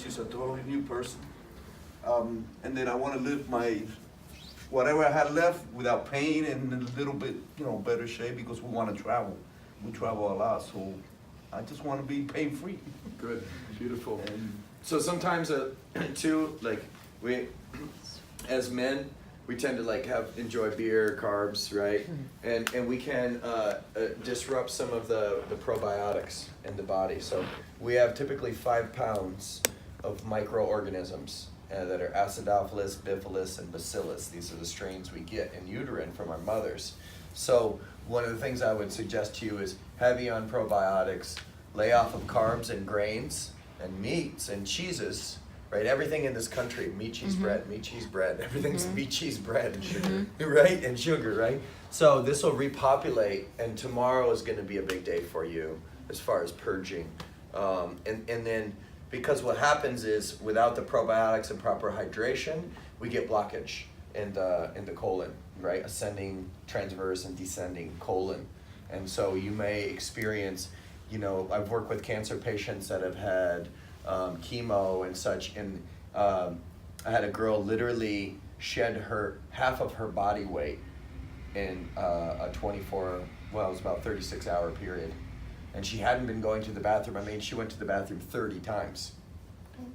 she's a totally new person. And then I want to live my, whatever I had left without pain and in a little bit, better shape because we want to travel. We travel a lot, so I just want to be pain-free. Good, beautiful. And So sometimes too, like we, as men, we tend to like enjoy beer, carbs, right? And we can disrupt some of the probiotics in the body. So we have typically 5 pounds of microorganisms that are Acidophilus, Bifidus, and Bacillus. These are the strains we get in uterine from our mothers. So one of the things I would suggest to you is heavy on probiotics, lay off of carbs and grains and meats and cheeses, right? Everything in this country, meat, cheese, bread, meat, cheese, bread. Everything's meat, cheese, bread, and sugar, right? And sugar, right? So this will repopulate, and tomorrow is going to be a big day for you as far as purging. And then because what happens is without the probiotics and proper hydration, we get blockage in the colon, right? Ascending, transverse, and descending colon. And so you may experience, I've worked with cancer patients that have had chemo and such, and I had a girl literally shed half of her body weight in a 36-hour period. And she hadn't been going to the bathroom. I mean, she went to the bathroom 30 times.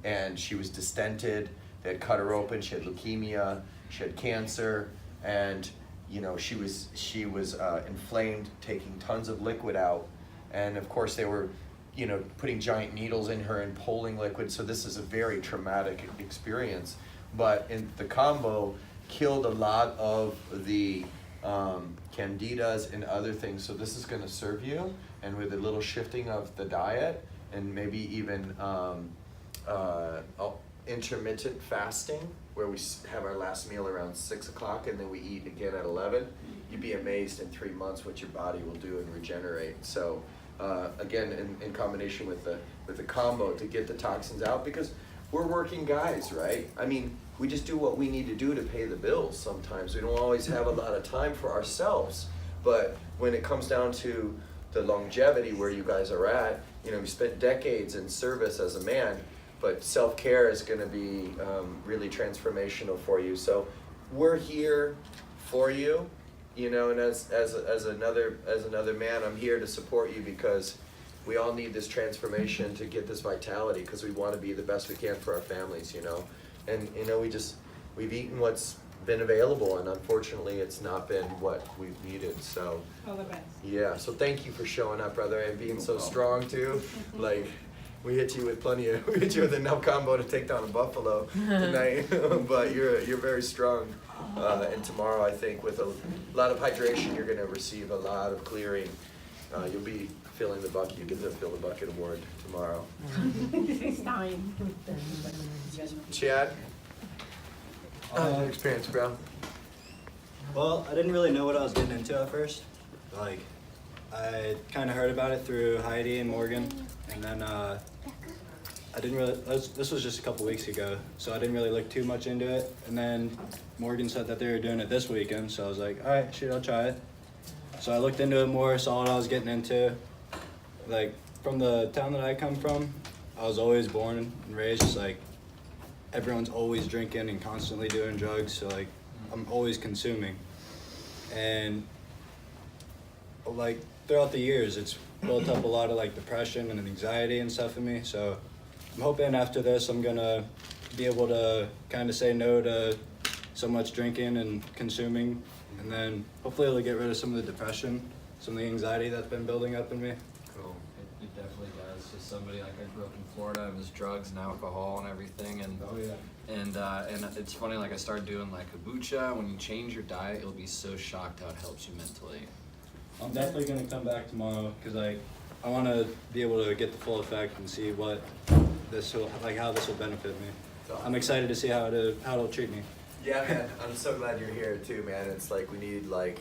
And she was distended, they had cut her open, she had leukemia, she had cancer, and she was inflamed, taking tons of liquid out. And of course they were putting giant needles in her and pulling liquid. So this is a very traumatic experience. But the combo killed a lot of the candidas and other things. So this is going to serve you. And with a little shifting of the diet and maybe even intermittent fasting, where we have our last meal around 6 o'clock and then we eat again at 11, you'd be amazed in 3 months what your body will do and regenerate. So again, in combination with the combo to get the toxins out, because we're working guys, right? I mean, we just do what we need to do to pay the bills sometimes. We don't always have a lot of time for ourselves. But when it comes down to the longevity where you guys are at, we spent decades in service as a man, but self-care is going to be really transformational for you. So we're here for you, and as another man, I'm here to support you because we all need this transformation to get this vitality, because we want to be the best we can for our families, and we've eaten what's been available, and unfortunately it's not been what we've needed. So All the best. yeah, so thank you for showing up, brother, and being so strong too. Like we hit you with enough combo to take down a buffalo tonight. But you're very strong, and tomorrow I think with a lot of hydration you're going to receive a lot of clearing. You'll be filling the bucket. You get the fill the bucket award tomorrow. Chad, experience, bro. Well, I didn't really know what I was getting into at first. Like, I kind of heard about it through Heidi and Morgan, and then I didn't really. This was just a couple weeks ago, so I didn't really look too much into it. And then Morgan said that they were doing it this weekend, so I was like, all right, shit, I'll try it. So I looked into it more, saw what I was getting into. Like, from the town that I come from, I was always born and raised just like everyone's always drinking and constantly doing drugs, so like I'm always consuming. And like throughout the years it's built up a lot of like depression and anxiety and stuff in me, so I'm hoping after this I'm gonna be able to kind of say no to so much drinking and consuming, and then hopefully it'll get rid of some of the depression, some of the anxiety that's been building up in me. Cool. It definitely does. Just somebody like I grew up in Florida, it was drugs and alcohol and everything, and Oh yeah. and it's funny, like I started doing like kombucha. When you change your diet, you'll be so shocked how it helps you mentally. I'm definitely gonna come back tomorrow because I want to be able to get the full effect and see what how this will benefit me. I'm excited to see how it'll treat me. Yeah, man. I'm so glad you're here too, man. It's like we need like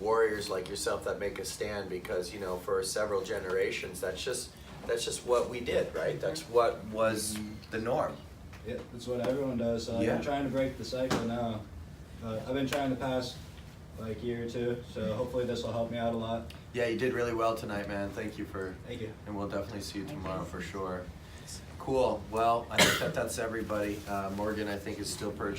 warriors like yourself that make a stand, because for several generations that's just what we did, right? That's what was the norm. Yeah, that's what everyone does. So Yeah. I'm trying to break the cycle now. I've been trying the past like year or two, so hopefully this will help me out a lot. Yeah, you did really well tonight, man. Thank you. Thank you. And we'll definitely see you tomorrow for sure. Cool. Well, I think that's everybody. Morgan, I think, is still purchasing.